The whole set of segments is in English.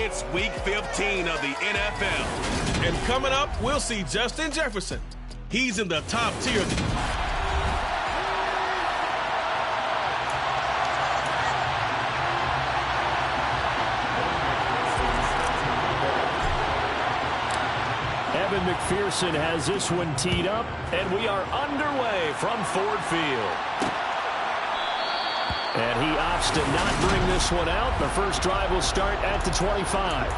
It's Week 15 of the NFL. And coming up, we'll see Justin Jefferson. He's in the top tier. Evan McPherson has this one teed up, and we are underway from Ford Field. And he opts to not bring this one out. The first drive will start at the 25.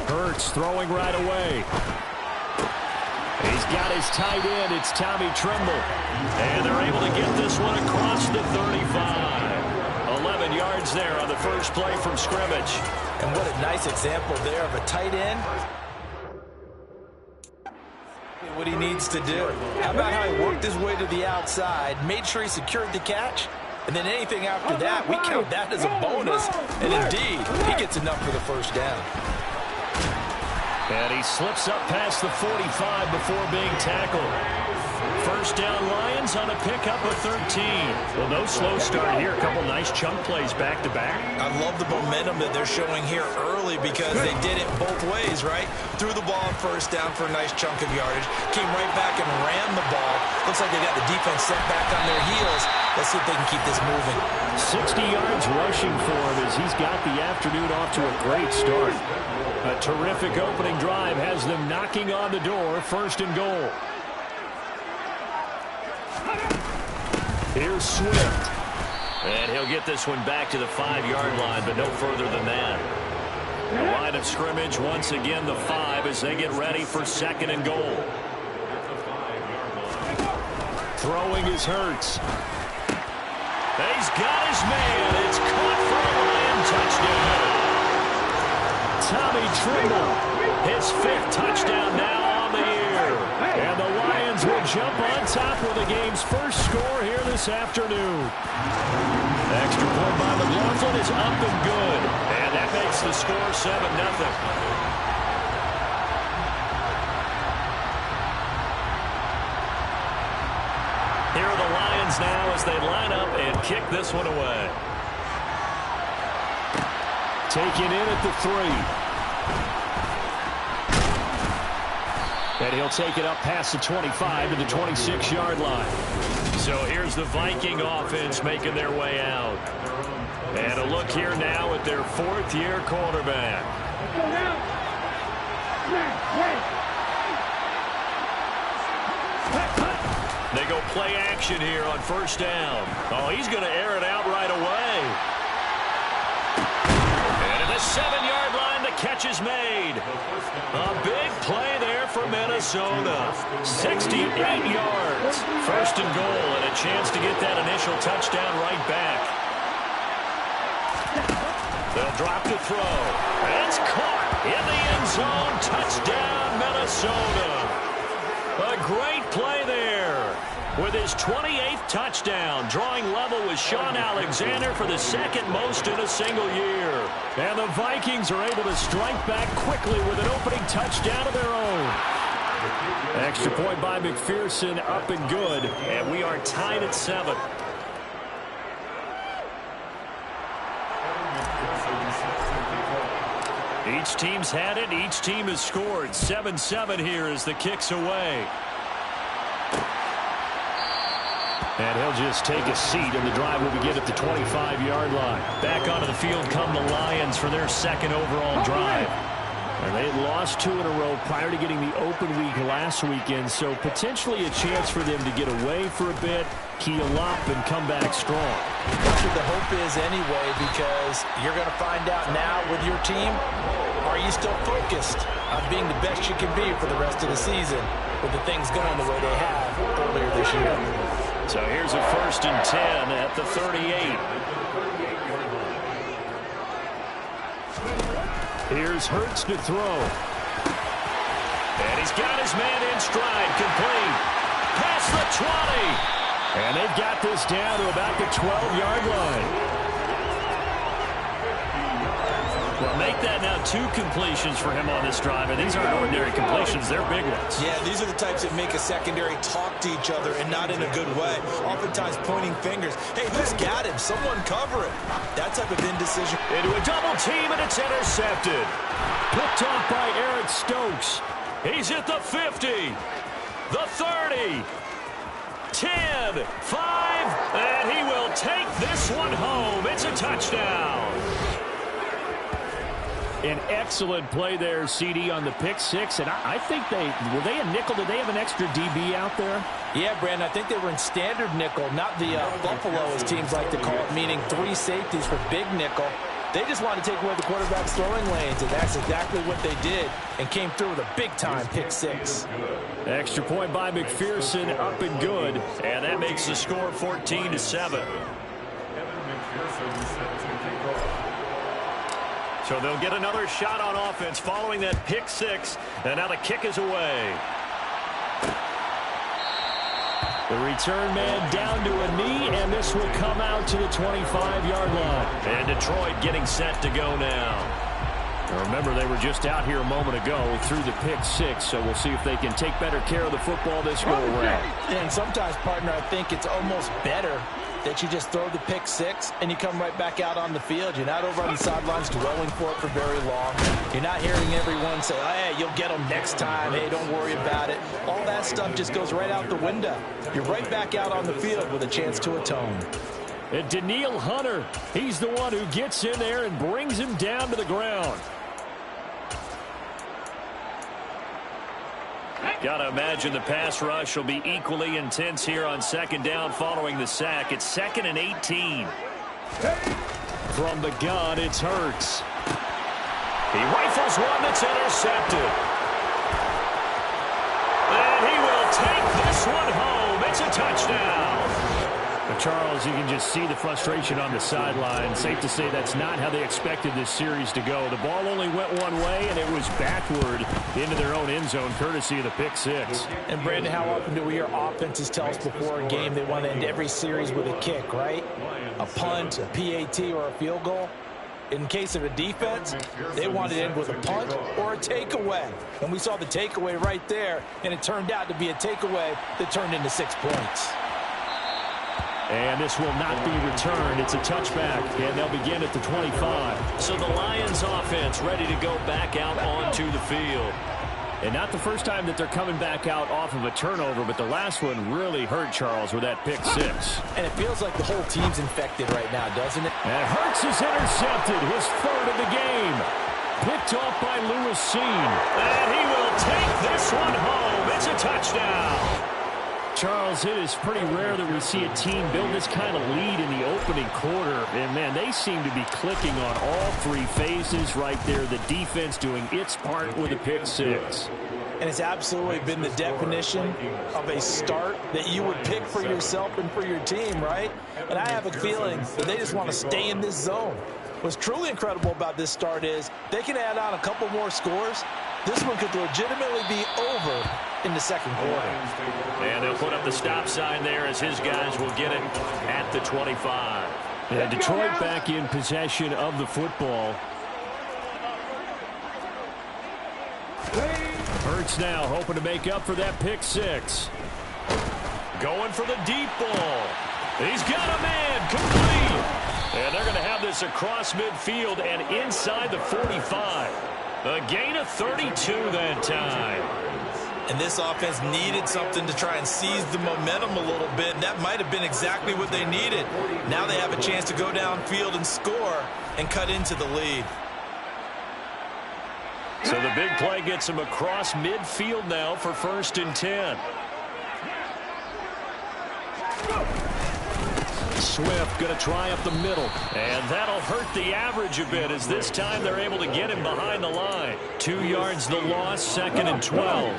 Hurts throwing right away. He's got his tight end. It's Tommy Tremble. And they're able to get this one across the 35. 11 yards there on the first play from scrimmage. And what a nice example there of a tight end. What he needs to do. How about how he worked his way to the outside, made sure he secured the catch, and then anything after that, we count that as a bonus. And indeed, he gets enough for the first down. And he slips up past the 45 before being tackled. First down Lions on a pickup of 13. Well, no slow start here. A couple nice chunk plays back-to-back. I love the momentum that they're showing here early because they did it both ways, right? Threw the ball on first down for a nice chunk of yardage. Came right back and ran the ball. Looks like they got the defense set back on their heels. Let's see if they can keep this moving. 60 yards rushing for him as he's got the afternoon off to a great start. A terrific opening drive has them knocking on the door. First and goal. Here's Swift. And he'll get this one back to the 5-yard line, but no further than that. The line of scrimmage, once again, the 5 as they get ready for second and goal. Throwing is Hurts. He's got his man. It's caught for a Lion touchdown. Tommy Tremble, his 5th touchdown now on the year. And the Lions will jump on top with the game's first score here this afternoon. Extra point by McLaughlin is up and good. And that makes the score 7-0. Here are the Lions now as they line up and kick this one away. Taken in at the 3. And he'll take it up past the 25 to the 26-yard line. So here's the Viking offense making their way out. And a look here now at their 4th-year quarterback. They go play action here on first down. Oh, he's going to air it out right away. And at the 7-yard line, the catch is made. A big play there for Minnesota. 68 yards. First and goal, and a chance to get that initial touchdown right back. They'll drop to throw. It's caught in the end zone. Touchdown, Minnesota. A great play there. With his 28th touchdown, drawing level with Sean Alexander for the 2nd most in a single year. And the Vikings are able to strike back quickly with an opening touchdown of their own. Extra point by McPherson, up and good. And we are tied at 7. Each team's had it. Each team has scored. 7-7 here as the kick's away. And he'll just take a seat, and the drive will begin at the 25-yard line. Back onto the field come the Lions for their 2nd overall drive. And they had lost 2 in a row prior to getting the open week last weekend, so potentially a chance for them to get away for a bit, keel up, and come back strong. That's what the hope is anyway, because you're going to find out now with your team, are you still focused on being the best you can be for the rest of the season with the things going the way they have earlier this year? So here's a 1st and 10 at the 38. Here's Hurts to throw. He's got his man in stride, complete. Past the 20. And they've got this down to about the 12-yard line. Well, make that now 2 completions for him on this drive, and these aren't ordinary completions. They're big ones. Yeah, these are the types that make a secondary talk to each other and not in a good way. Oftentimes pointing fingers. Hey, who's got him? Someone cover it. That type of indecision. Into a double team, and it's intercepted. Picked off by Eric Stokes. He's at the 50, the 30, 10, 5, and he will take this one home. It's a touchdown. An excellent play there, CD, on the pick six. And I think were they a nickel? Did they have an extra DB out there? Yeah, Brandon, I think they were in standard nickel, not the Buffalo, as teams like to call it, meaning 3 safeties for big nickel. They just wanted to take away the quarterback's throwing lanes, and that's exactly what they did, and came through with a big-time pick six. Extra point by McPherson, up and good. And that makes the score 14-7. So they'll get another shot on offense following that pick six. And now the kick is away. The return man down to a knee, and this will come out to the 25-yard line. And Detroit getting set to go now. Now remember, they were just out here a moment ago through the pick six, so we'll see if they can take better care of the football this go around. And sometimes, partner, I think it's almost better that you just throw the pick six and you come right back out on the field. You're not over on the sidelines dwelling for it for very long. You're not hearing everyone say, hey, you'll get them next time. Hey, don't worry about it. All that stuff just goes right out the window. You're right back out on the field with a chance to atone. And Danielle Hunter, he's the one who gets in there and brings him down to the ground. Got to imagine the pass rush will be equally intense here on second down following the sack. It's 2nd and 18. From the gun, it's Hurts. He rifles one that's intercepted. And he will take this one home. It's a touchdown. But Charles, you can just see the frustration on the sideline. Safe to say that's not how they expected this series to go. The ball only went one way, and it was backward into their own end zone, courtesy of the pick six. And, Brandon, how often do we hear offenses tell us before a game they want to end every series with a kick, right? A punt, a PAT, or a field goal. In case of a defense, they wanted to end with a punt or a takeaway. And we saw the takeaway right there, and it turned out to be a takeaway that turned into 6 points. And this will not be returned. It's a touchback, and they'll begin at the 25. So the Lions offense ready to go back out onto the field. And not the first time that they're coming back out off of a turnover, but the last one really hurt Charles with that pick six. And it feels like the whole team's infected right now, doesn't it? And Hurts is intercepted, his 3rd of the game. Picked off by Lewis Seen. And he will take this one home. It's a touchdown. Charles, it is pretty rare that we see a team build this kind of lead in the opening quarter. And, man, they seem to be clicking on all 3 phases right there. The defense doing its part with a pick six. And it's absolutely been the definition of a start that you would pick for yourself and for your team, right? And I have a feeling that they just want to stay in this zone. What's truly incredible about this start is they can add on a couple more scores. This one could legitimately be over in the second quarter. And they'll put up the stop sign there as his guys will get it at the 25. And Detroit back in possession of the football. Hurts now hoping to make up for that pick six. Going for the deep ball. He's got a man complete. And they're going to have this across midfield and inside the 45. A gain of 32 that time. And this offense needed something to try and seize the momentum a little bit. And that might have been exactly what they needed. Now they have a chance to go downfield and score and cut into the lead. So the big play gets them across midfield now for 1st and 10. Swift going to try up the middle. And that'll hurt the average a bit as this time they're able to get him behind the line. 2 yards the loss, 2nd and 12.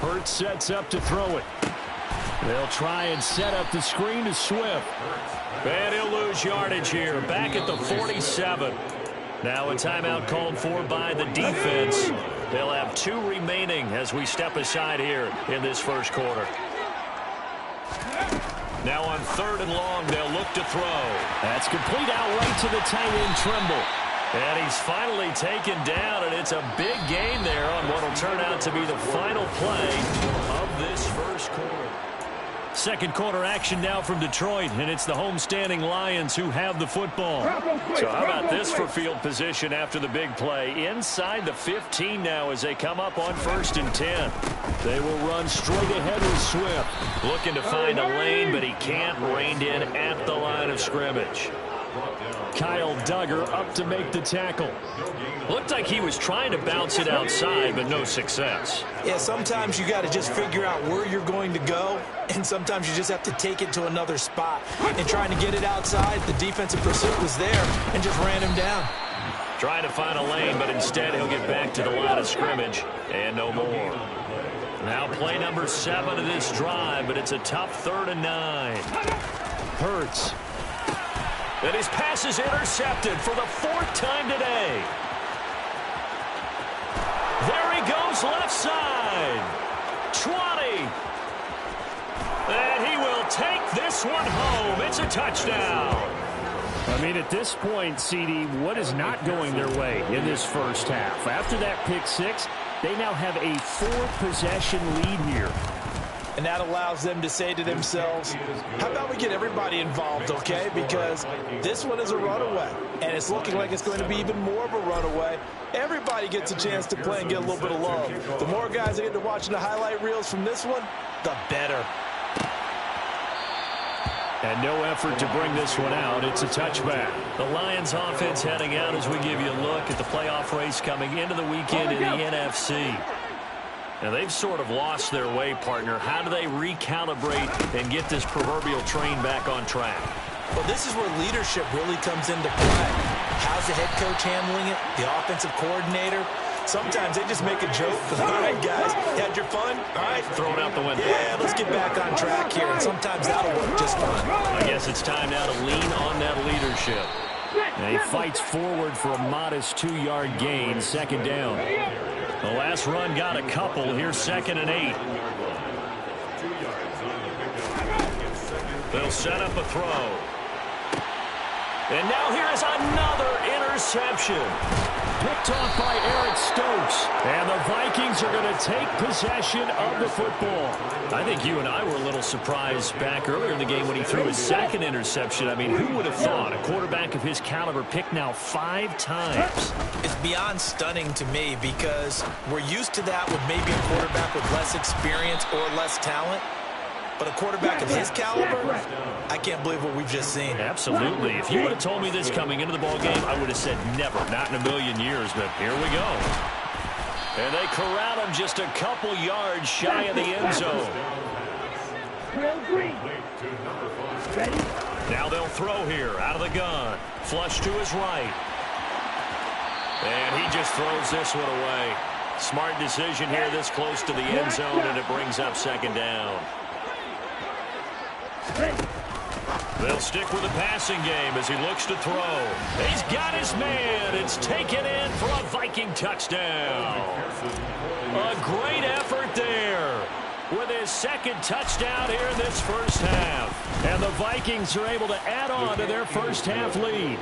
Hurts sets up to throw it. They'll try and set up the screen to Swift. And he'll lose yardage here, back at the 47. Now a timeout called for by the defense. They'll have 2 remaining as we step aside here in this first quarter. Now on 3rd and long, they'll look to throw. That's complete out right to the tight end, Trimble. And he's finally taken down, and it's a big gain there on what will turn out to be the final play of this first quarter. Second quarter action now from Detroit, and it's the homestanding Lions who have the football. So how about this for field position after the big play? Inside the 15 now as they come up on 1st and 10. They will run straight ahead with Swift. Looking to find a lane, but he can't. Reined in at the line of scrimmage. Kyle Duggar up to make the tackle. Looked like he was trying to bounce it outside, but no success. Yeah, sometimes you got to just figure out where you're going to go, and sometimes you just have to take it to another spot. And trying to get it outside, the defensive pursuit was there and just ran him down. Trying to find a lane, but instead he'll get back to the line of scrimmage and no more. Now play number 7 of this drive, but it's a tough 3rd and 9. Hurts. And his pass is intercepted for the 4th time today. There he goes left side. 20. And he will take this one home. It's a touchdown. I mean, at this point, CD, what is not going their way in this first half? After that pick 6, they now have a 4-possession lead here. And that allows them to say to themselves, how about we get everybody involved, okay? Because this one is a runaway, and it's looking like it's going to be even more of a runaway. Everybody gets a chance to play and get a little bit of love. The more guys that get to watching the highlight reels from this one, the better. And no effort to bring this one out. It's a touchback. The Lions offense heading out as we give you a look at the playoff race coming into the weekend in the NFC. Now, they've sort of lost their way, partner. How do they recalibrate and get this proverbial train back on track? Well, this is where leadership really comes into play. How's the head coach handling it? The offensive coordinator? Sometimes they just make a joke. All right, guys, had your fun? All right. Throw it out the window. Yeah, let's get back on track here. And sometimes that'll work just fine. I guess it's time now to lean on that leadership. And he fights forward for a modest 2-yard gain, 2nd down. The last run got a couple. Here's 2nd and 8. They'll set up a throw. And now here is another interception. Picked off by Eric Stokes. And the Vikings are going to take possession of the football. I think you and I were a little surprised back earlier in the game when he threw his 2nd interception. I mean, who would have thought a quarterback of his caliber picked now 5 times? It's beyond stunning to me because we're used to that with maybe a quarterback with less experience or less talent. But a quarterback of his caliber, I can't believe what we've just seen. Absolutely. If you would have told me this coming into the ballgame, I would have said never, not in a million years, but here we go. And they corral him just a couple yards shy of the end zone. Now they'll throw here out of the gun. Flush to his right. And he just throws this one away. Smart decision here this close to the end zone, and it brings up 2nd down. They'll stick with the passing game as he looks to throw. He's got his man. It's taken in for a Viking touchdown. A great effort there with his 2nd touchdown here in this first half. And the Vikings are able to add on to their first half lead.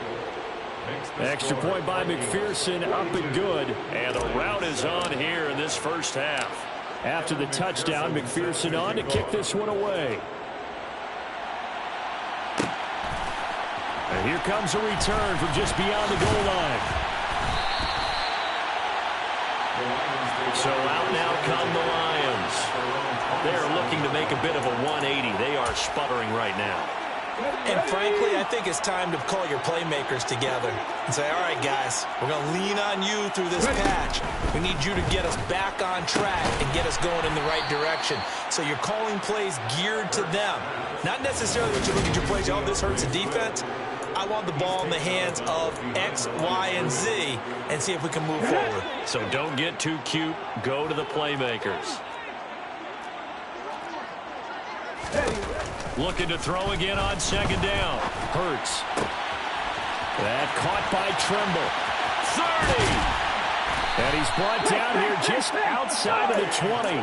Extra point by McPherson, up and good. And the route is on here in this first half. After the touchdown, McPherson on to kick this one away. And here comes a return from just beyond the goal line. So out now come the Lions. They're looking to make a bit of a 180. They are sputtering right now. And frankly, I think it's time to call your playmakers together and say, all right, guys, we're going to lean on you through this patch. We need you to get us back on track and get us going in the right direction. So you're calling plays geared to them. Not necessarily when you look at your plays, oh, this hurts the defense. I want the ball in the hands of X, Y, and Z and see if we can move forward. So don't get too cute. Go to the playmakers. Looking to throw again on second down. Hurts. That caught by Trimble. 30. And he's brought down here just outside of the 20.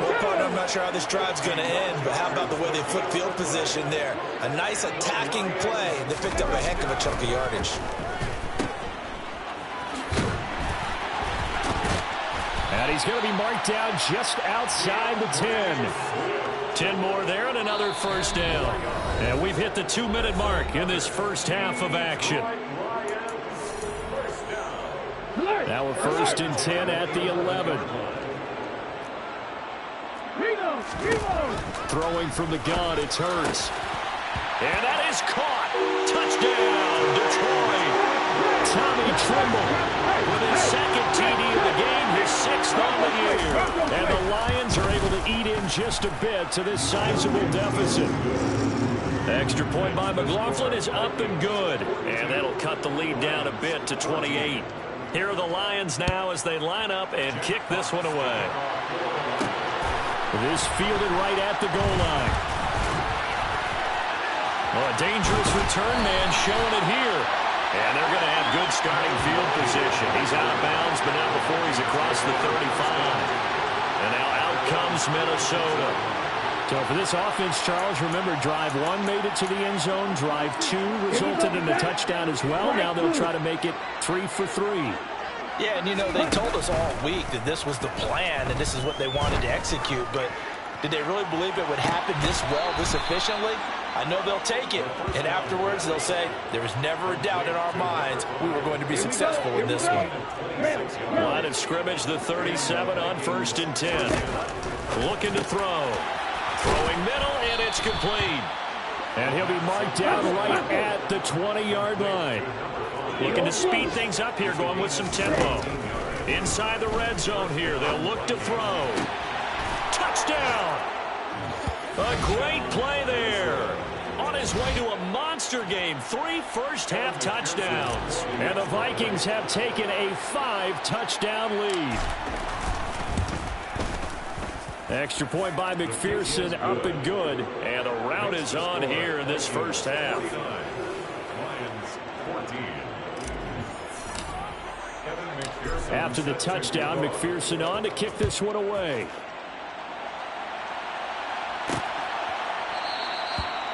Well, partner, I'm not sure how this drive's going to end, but how about the way they flip field position there? A nice attacking play. They picked up a heck of a chunk of yardage. And he's going to be marked down just outside the 10. 10 more there and another first down. And we've hit the 2-minute mark in this first half of action. Now a 1st and 10 at the 11. Throwing from the gun, it's Hurts. And that is caught. Touchdown, Detroit. Tommy Trimble with his second TD of the game, his 6th on the year. And the Lions are able to eat in just a bit to this sizable deficit. Extra point by McLaughlin is up and good. And that'll cut the lead down a bit to 28. Here are the Lions now as they line up and kick this one away. This fielded right at the goal line. Well, a dangerous return man showing it here. And they're going to have good starting field position. He's out of bounds, but not before he's across the 35. And now out comes Minnesota. So for this offense, Charles, remember, drive 1 made it to the end zone. Drive 2 resulted in a touchdown as well. Now they'll try to make it 3 for 3. Yeah, and you know, they told us all week that this was the plan and this is what they wanted to execute, but did they really believe it would happen this well, this efficiently? I know they'll take it, and afterwards they'll say, there was never a doubt in our minds we were going to be successful in this one. Line of scrimmage, the 37 on 1st and 10. Looking to throw. Throwing middle, and it's complete. And he'll be marked down right at the 20-yard line. Looking to speed things up here, going with some tempo. Inside the red zone here, they'll look to throw. Touchdown! A great play there. On his way to a monster game, 3 first-half touchdowns. And the Vikings have taken a 5-touchdown lead. Extra point by McPherson, up and good. And the route is on here in this first half. After the touchdown, McPherson on to kick this one away.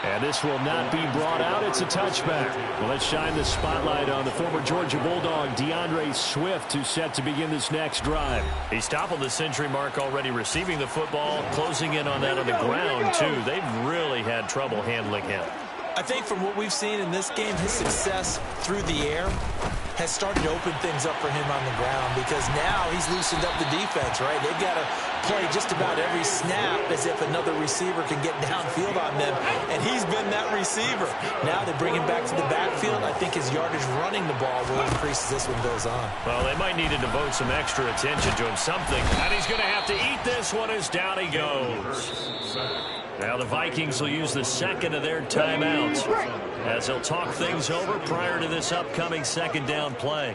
And this will not be brought out. It's a touchback. Well, let's shine the spotlight on the former Georgia Bulldog, DeAndre Swift, who's set to begin this next drive. He's toppled the century mark already, receiving the football, closing in on that on the ground, too. They've really had trouble handling him. I think from what we've seen in this game, his success through the air has started to open things up for him on the ground because now he's loosened up the defense, right? They've got to play just about every snap as if another receiver can get downfield on them, and he's been that receiver. Now they bring him back to the backfield. I think his yardage running the ball will increase as this one goes on. Well, they might need to devote some extra attention to him, something. And he's going to have to eat this one as down he goes. Now the Vikings will use the second of their timeouts as they'll talk things over prior to this upcoming second down play.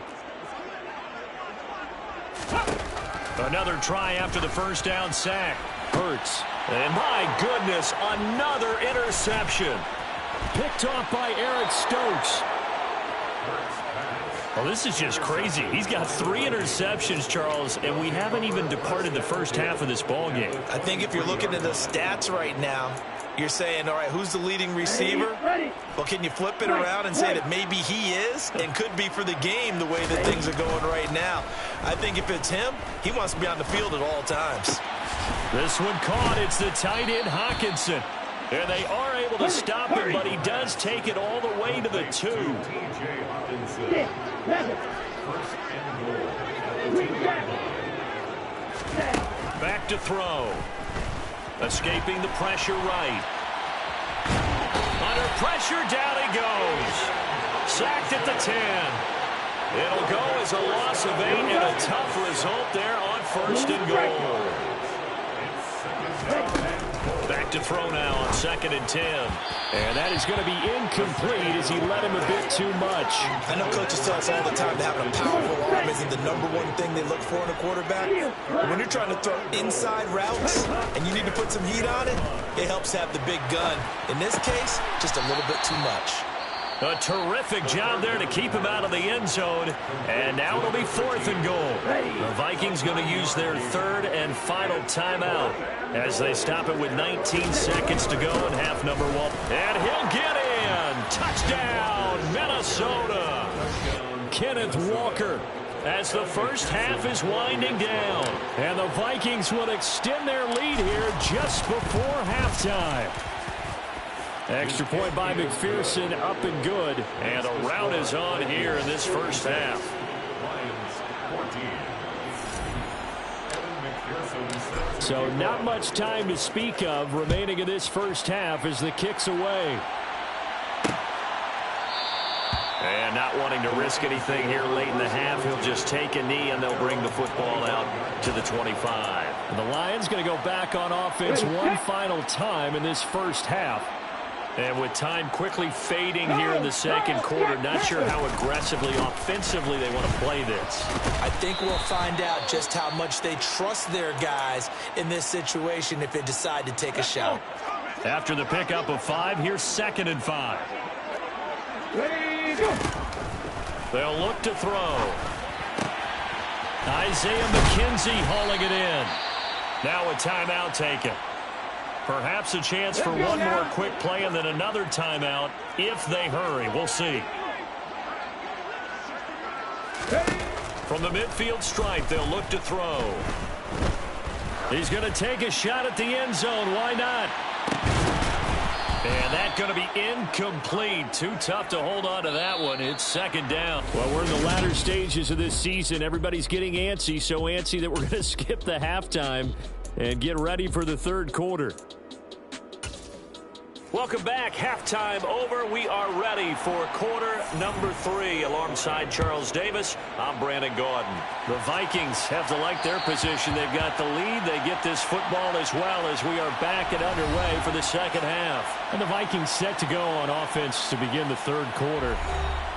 Another try after the first down sack. Hurts. And my goodness, another interception. Picked off by Eric Stokes. Well, this is just crazy. He's got 3 interceptions, Charles, and we haven't even departed the first half of this ball game. I think if you're looking at the stats right now, you're saying, all right, who's the leading receiver? Well, can you flip it around and say that maybe he is and could be for the game the way that things are going right now? I think if it's him, he wants to be on the field at all times. This one caught. It's the tight end, Hawkinson. And they are able to stop him, but he does take it all the way to the 2. Back to throw. Escaping the pressure right. Under pressure, down he goes. Sacked at the 10. It'll go as a loss of 8 and a tough result there on 1st and goal. Back back to throw now on 2nd and 10. And that is going to be incomplete as he led him a bit too much. I know coaches tell us all the time that having a powerful arm isn't the #1 thing they look for in a quarterback. But when you're trying to throw inside routes and you need to put some heat on it, it helps have the big gun. In this case, just a little bit too much. A terrific job there to keep him out of the end zone. And now it'll be 4th and goal. The Vikings going to use their 3rd and final timeout as they stop it with 19 seconds to go in half number 1. And he'll get in. Touchdown, Minnesota. Kenneth Walker as the first half is winding down. And the Vikings will extend their lead here just before halftime. Extra point by McPherson, up and good. And the rout is on here in this first half. So not much time to speak of remaining in this first half as the kick's away. And not wanting to risk anything here late in the half, he'll just take a knee and they'll bring the football out to the 25. And the Lions going to go back on offense one final time in this first half. And with time quickly fading here in the second quarter, not sure how aggressively, offensively they want to play this. I think we'll find out just how much they trust their guys in this situation if they decide to take a shot. After the pickup of 5, here's 2nd and 5. They'll look to throw. Isaiah McKenzie hauling it in. Now a timeout taken. Perhaps a chance for one more quick play and then another timeout if they hurry. We'll see. From the midfield stripe, they'll look to throw. He's going to take a shot at the end zone. Why not? And that's going to be incomplete. Too tough to hold on to that one. It's 2nd down. Well, we're in the latter stages of this season. Everybody's getting antsy, so antsy that we're going to skip the halftime and get ready for the 3rd quarter. Welcome back. Halftime over. We are ready for quarter number 3. Alongside Charles Davis, I'm Brandon Gordon. The Vikings have to like their position. They've got the lead. They get this football as well as we are back and underway for the second half. And the Vikings set to go on offense to begin the 3rd quarter.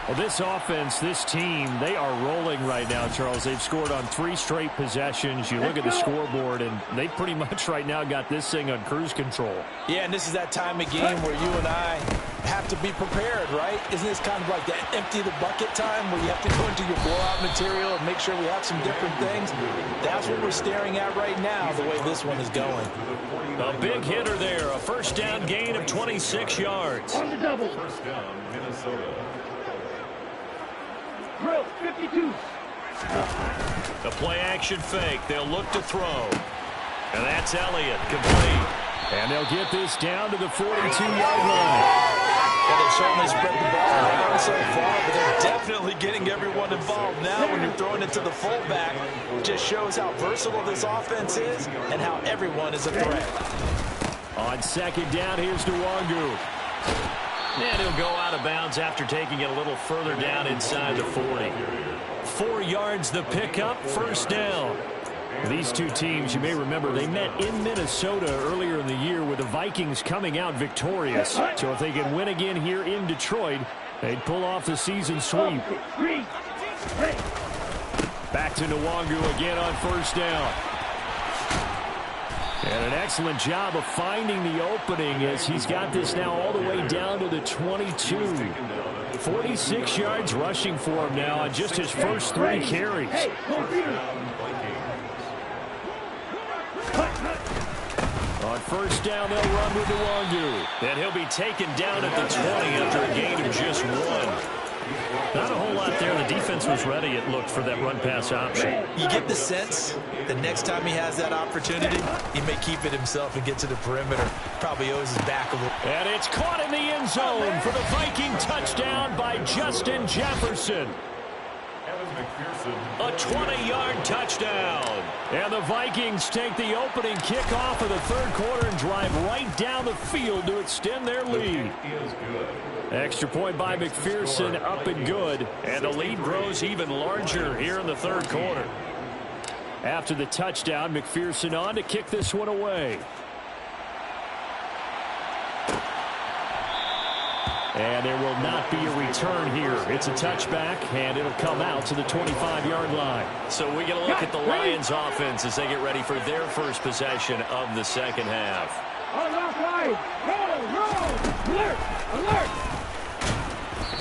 Well, this offense, this team, they are rolling right now, Charles. They've scored on 3 straight possessions. You look at the scoreboard, and they pretty much right now got this thing on cruise control. Yeah, and this is that time of game where you and I have to be prepared, right? Isn't this kind of like that empty the bucket time where you have to go into your blowout material and make sure we have some different things? That's what we're staring at right now, the way this one is going. A big hitter there, a first down gain of 26 yards. On the double. First down, Minnesota. Drill 52. The play action fake. They'll look to throw. And that's Elliott, complete. And they'll get this down to the 42-yard line. Well, they've certainly spread the ball around so far, but they're definitely getting everyone involved now when you're throwing it to the fullback. It just shows how versatile this offense is and how everyone is a threat. On 2nd down, here's Nwangu. And he'll go out of bounds after taking it a little further down inside the 40. 4 yards the pickup, first down. These two teams, you may remember, they met in Minnesota earlier in the year with the Vikings coming out victorious. So if they can win again here in Detroit, they'd pull off the season sweep. Back to Nwangu again on first down. And an excellent job of finding the opening as he's got this now all the way down to the 22. 46 yards rushing for him now on just his first 3 carries. On first down, they'll run with Nwangu. And he'll be taken down at the 20 after a gain of just 1. Not a whole lot there. The defense was ready, it looked, for that run-pass option. You get the sense that next time he has that opportunity, he may keep it himself and get to the perimeter. Probably owes his back a little. And it's caught in the end zone for the Viking touchdown by Justin Jefferson. A 20-yard touchdown. And the Vikings take the opening kickoff of the 3rd quarter and drive right down the field to extend their lead. Extra point by McPherson, up and good. And the lead grows even larger here in the 3rd quarter. After the touchdown, McPherson on to kick this one away. And there will not be a return here. It's a touchback, and it'll come out to the 25-yard line. So we get a look at the Lions offense as they get ready for their first possession of the second half.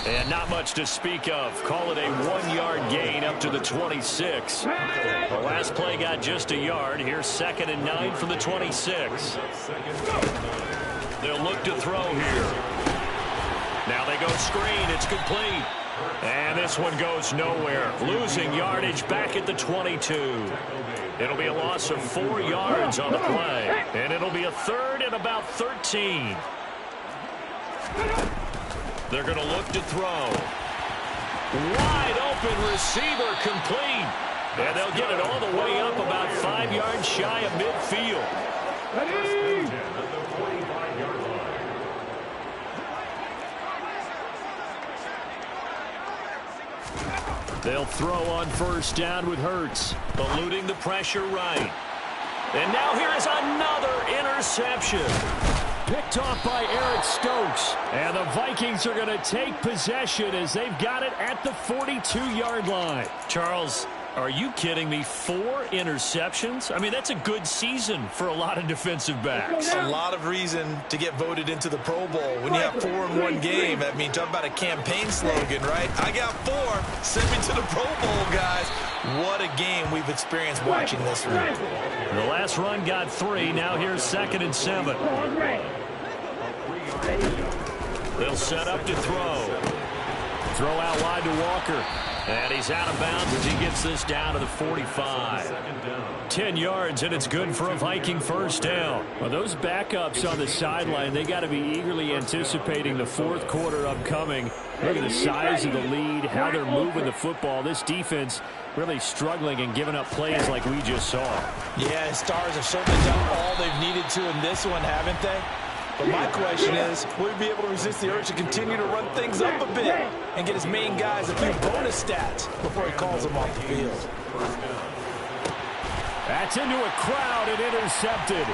And not much to speak of. Call it a 1-yard gain up to the 26. The last play got just a yard. Here's 2nd and 9 from the 26. They'll look to throw here. Now they go screen. It's complete. And this one goes nowhere. Losing yardage back at the 22. It'll be a loss of 4 yards on the play. And it'll be a 3rd and about 13. They're going to look to throw. Wide open receiver complete. And they'll get it all the way up about 5 yards shy of midfield. They'll throw on 1st down with Hurts, eluding the pressure right. And now here is another interception. Picked off by Eric Stokes. And the Vikings are going to take possession as they've got it at the 42-yard line. Charles, are you kidding me? 4 interceptions? I mean, that's a good season for a lot of defensive backs. A lot of reason to get voted into the Pro Bowl. When you have 4 in one game, I mean, talk about a campaign slogan, right? I got 4. Send me to the Pro Bowl, guys. What a game we've experienced watching this one. The last run got 3. Now here's 2nd and 7. They'll set up to throw. Throw out wide to Walker. And he's out of bounds as he gets this down to the 45. 10 yards, and it's good for a Viking 1st down. Well, those backups on the sideline, they got to be eagerly anticipating the 4th quarter upcoming. Look at the size of the lead, how they're moving the football. This defense really struggling and giving up plays like we just saw. Yeah, Stars have certainly done all they've needed to in this one, haven't they? But my question is, will he be able to resist the urge to continue to run things up a bit and get his main guys a few bonus stats before he calls them off the field? That's into a crowd and intercepted.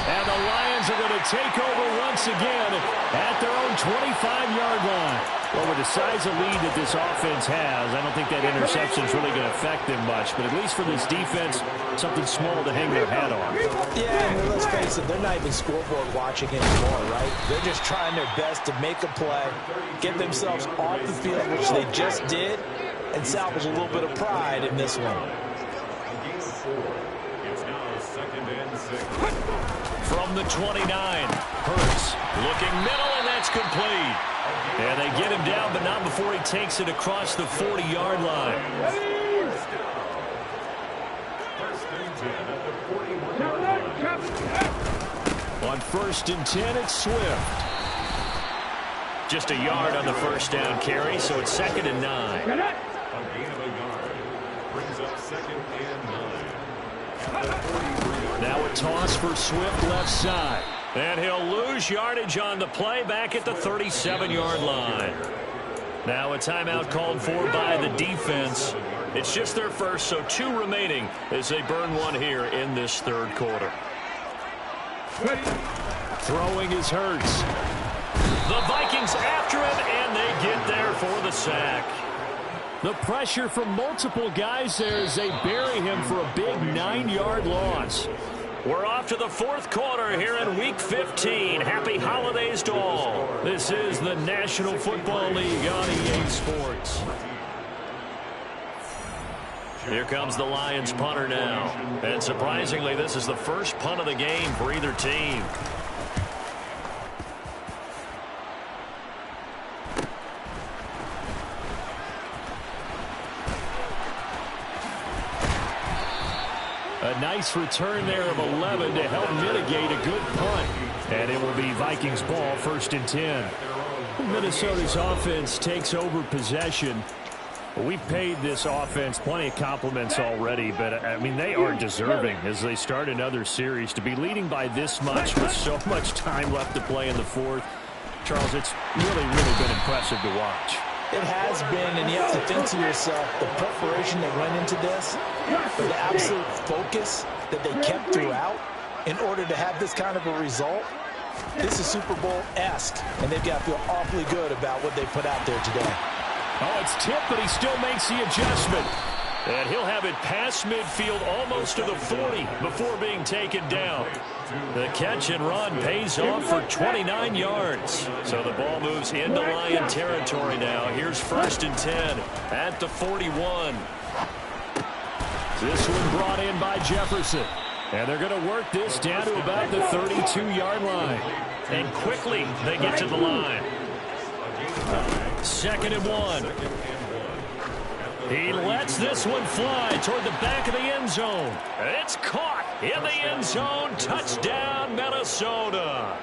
And the Lions are going to take over once again at their own 25-yard line. Well, with the size of lead that this offense has, I don't think that interception is really going to affect them much. But at least for this defense, something small to hang their hat on. Yeah, and let's face it, they're not even scoreboard watching anymore, right? They're just trying their best to make a play, get themselves off the field, which they just did, and salvage a little bit of pride in this one. From the 29, Hurts looking middle, and that's complete. And they get him down, but not before he takes it across the 40-yard line. On 1st and 10, it's Swift. Just a yard on the 1st down carry, so it's 2nd and 9. Now a toss for Swift left side. And he'll lose yardage on the play back at the 37-yard line. Now a timeout called for by the defense. It's just their first, so 2 remaining as they burn one here in this 3rd quarter. Throwing is Hurts. The Vikings after him, and they get there for the sack. The pressure from multiple guys there as they bury him for a big 9-yard loss. We're off to the 4th quarter here in Week 15. Happy holidays to all. This is the National Football League on EA Sports. Here comes the Lions punter now. And surprisingly, this is the first punt of the game for either team. A nice return there of 11 to help mitigate a good punt. And it will be Vikings ball, 1st and 10. Minnesota's offense takes over possession. We've paid this offense plenty of compliments already, but, I mean, they are deserving as they start another series. To be leading by this much with so much time left to play in the 4th, Charles, it's really been impressive to watch. It has been, and you have to think to yourself, the preparation that went into this, but the absolute focus that they kept throughout in order to have this kind of a result. This is Super Bowl-esque, and they've got to feel awfully good about what they put out there today. Oh, it's tipped, but he still makes the adjustment. And he'll have it past midfield almost to the 40 before being taken down. The catch and run pays off for 29 yards. So the ball moves into Lion territory now. Here's 1st and 10 at the 41. This one brought in by Jefferson. And they're going to work this down to about the 32-yard line. And quickly they get to the line. 2nd and 1. He lets this one fly toward the back of the end zone. It's caught in the end zone. Touchdown, Minnesota.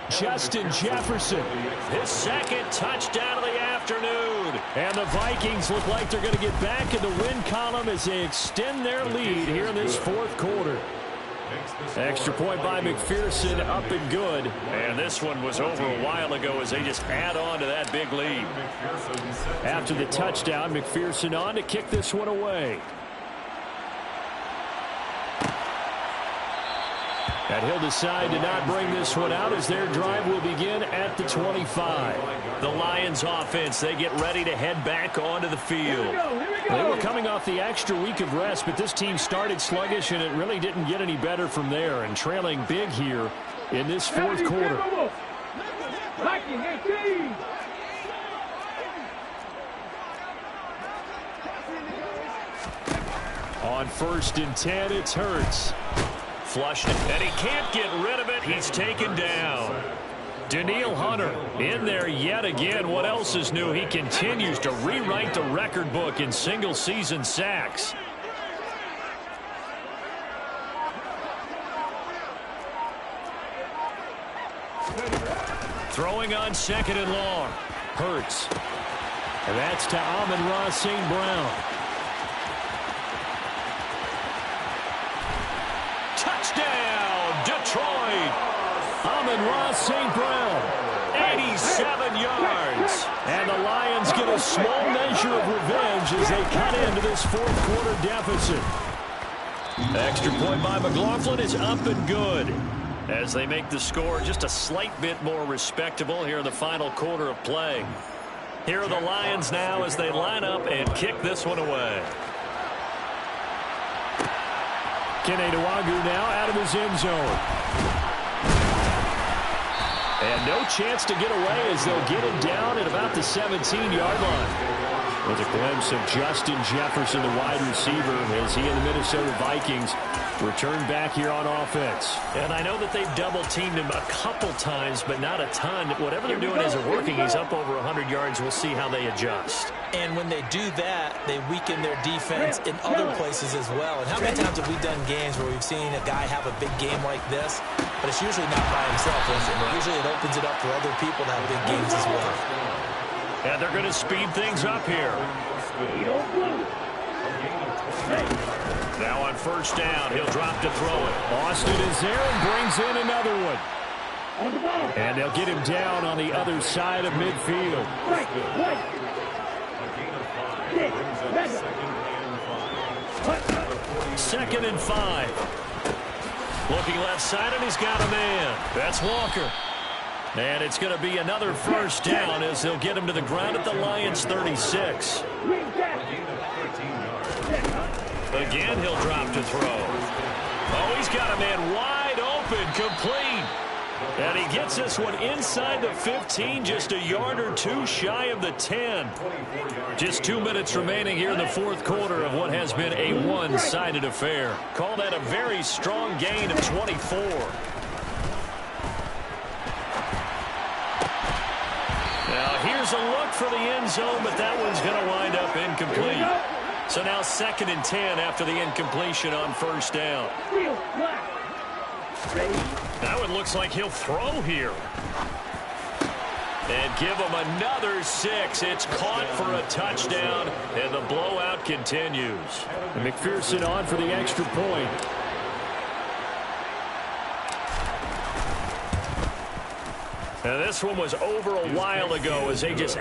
Justin Jefferson, his 2nd touchdown of the afternoon. And the Vikings look like they're going to get back in the win column as they extend their lead here in this 4th quarter. Extra point by McPherson, up and good. And this one was over a while ago as they just add on to that big lead. After the touchdown, McPherson on to kick this one away. And he'll decide to not bring this one out as their drive will begin at the 25. The Lions offense, they get ready to head back onto the field. They were coming off the extra week of rest, but this team started sluggish, and it really didn't get any better from there, and trailing big here in this 4th quarter. On 1st and 10, it's Hurts. Flushed it, and he can't get rid of it. He's taken down. Danielle Hunter in there yet again. What else is new? He continues to rewrite the record book in single-season sacks. Throwing on 2nd and long. Hurts. And that's to Amon-Ra St. Brown. Touchdown, Detroit. Amon-Ra St. Brown, 87 yards. And the Lions get a small measure of revenge as they cut into this 4th quarter deficit. Extra point by McLaughlin is up and good as they make the score just a slight bit more respectable here in the final quarter of play. Here are the Lions now as they line up and kick this one away. Kene Nwangwu now out of his end zone. And no chance to get away as they'll get him down at about the 17-yard line. With a glimpse of Justin Jefferson, the wide receiver, as he and the Minnesota Vikings return back here on offense. And I know that they've double-teamed him a couple times, but not a ton. Whatever they're doing isn't working. He's up over 100 yards. We'll see how they adjust. And when they do that, they weaken their defense in other places as well. And how many times have we done games where we've seen a guy have a big game like this, but it's usually not by himself, is it? Usually it opens it up for other people to have big games as well. And they're going to speed things up here. Now on 1st down, he'll drop to throw it. Austin is there and brings in another one. And they'll get him down on the other side of midfield. 2nd and 5. Looking left side, and he's got a man. That's Walker. And it's going to be another 1st down as they'll get him to the ground at the Lions' 36. Again, he'll drop to throw. Oh, he's got a man wide open, complete. And he gets this one inside the 15, just a yard or two shy of the 10. Just 2 minutes remaining here in the 4th quarter of what has been a one-sided affair. Call that a very strong gain of 24. Now here's a look for the end zone, but that one's going to wind up incomplete. So now 2nd and 10 after the incompletion on 1st down. That one looks like he'll throw here. And give him another 6. It's caught for a touchdown, and the blowout continues. And McPherson on for the extra point. And this one was over a while ago as they just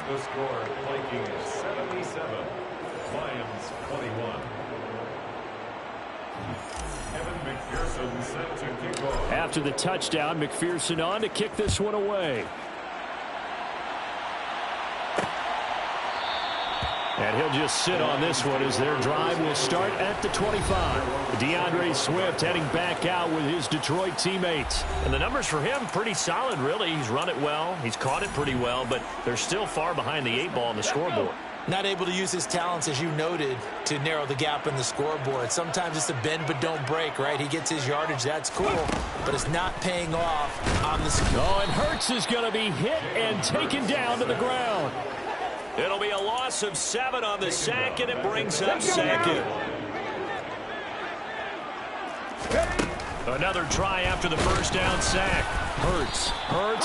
The score, Vikings 77, Lions 21. Kevin McPherson set to kick off. After the touchdown, McPherson on to kick this one away. And he'll just sit on this one as their drive will start at the 25. DeAndre Swift heading back out with his Detroit teammates. And the numbers for him pretty solid, really. He's run it well. He's caught it pretty well, but they're still far behind the 8-ball on the scoreboard. Not able to use his talents, as you noted, to narrow the gap in the scoreboard. Sometimes it's a bend but don't break, right? He gets his yardage. That's cool, but it's not paying off on the score. Oh, and Hurts is going to be hit and taken down to the ground. It'll be a loss of 7 on the sack, and it brings up second. Another try after the first down sack. Hurts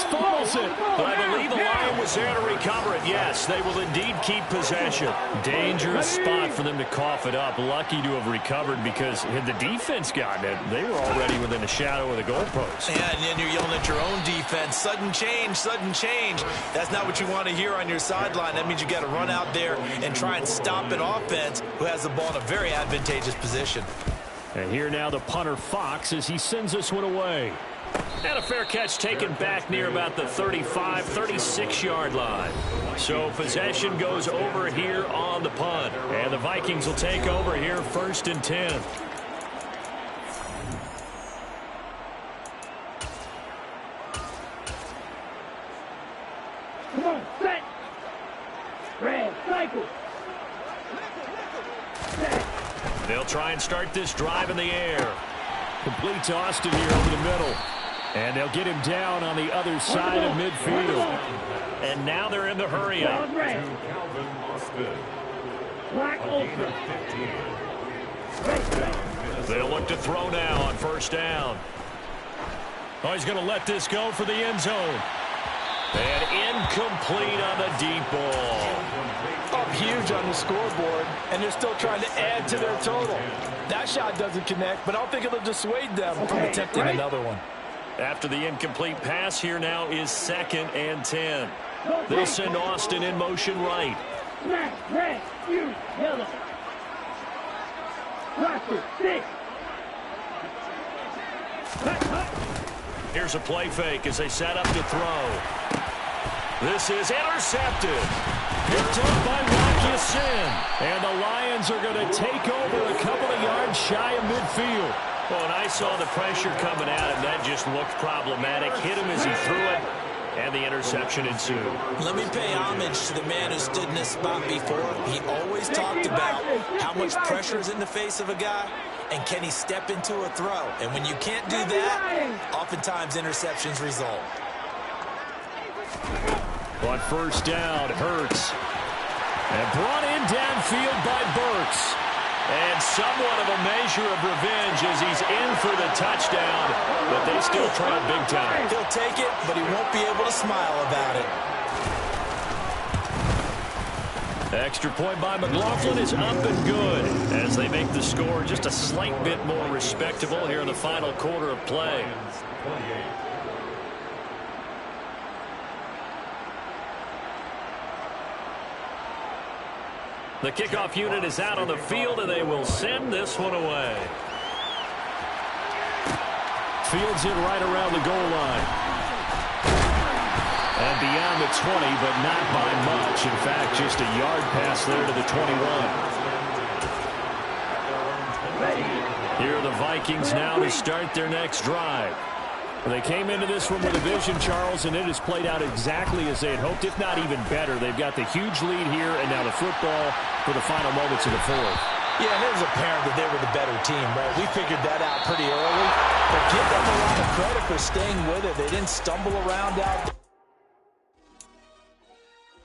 fumbles it. But I believe the Lion was there to recover it. Yes, they will indeed keep possession. Dangerous spot for them to cough it up. Lucky to have recovered because had the defense gotten it, they were already within a shadow of the goalpost. Yeah, and then you're yelling at your own defense. Sudden change, sudden change. That's not what you want to hear on your sideline. That means you got to run out there and try and stop an offense who has the ball in a very advantageous position. And here now the punter Fox as he sends this one away. And a fair catch taken back near about the 35, 36-yard line. So possession goes over here on the punt. And the Vikings will take over here 1st and 10. Come on, set. Red, cycle. Set. They'll try and start this drive in the air. Complete to Austin here over the middle. And they'll get him down on the other side of midfield. And now they're in the hurry-up. Calvin Austin. Black Ultra. They'll look to throw now on 1st down. Oh, he's going to let this go for the end zone. And incomplete on the deep ball. Up huge on the scoreboard, and they're still trying to add to their total. That shot doesn't connect, but I don't think it'll dissuade them from attempting another one. After the incomplete pass, here now is 2nd and 10. They'll send Austin in motion right. Black, red, you, yellow. Roster, 6. Here's a play fake as they set up to throw. This is intercepted. Picked up by Rocky Sin. And the Lions are going to take over a couple of yards shy of midfield. Well, and I saw the pressure coming at him. That just looked problematic. Hit him as he threw it. And the interception ensued. Let me pay homage to the man who stood in this spot before. He always talked about how much pressure is in the face of a guy and can he step into a throw. And when you can't do that, oftentimes interceptions result. On 1st down, Hurts. And brought in downfield by Burks. And somewhat of a measure of revenge as he's in for the touchdown. But they still trail big time. He'll take it, but he won't be able to smile about it. Extra point by McLaughlin is up and good as they make the score just a slight bit more respectable here in the final quarter of play. The kickoff unit is out on the field, and they will send this one away. Fields it right around the goal line. And beyond the 20, but not by much. In fact, just a yard pass there to the 21. Here are the Vikings now to start their next drive. They came into this one with a vision, Charles, and it has played out exactly as they had hoped, if not even better. They've got the huge lead here, and now the football for the final moments of the 4th. Yeah, and it was apparent that they were the better team, right? We figured that out pretty early. But give them a lot of credit for staying with it. They didn't stumble around out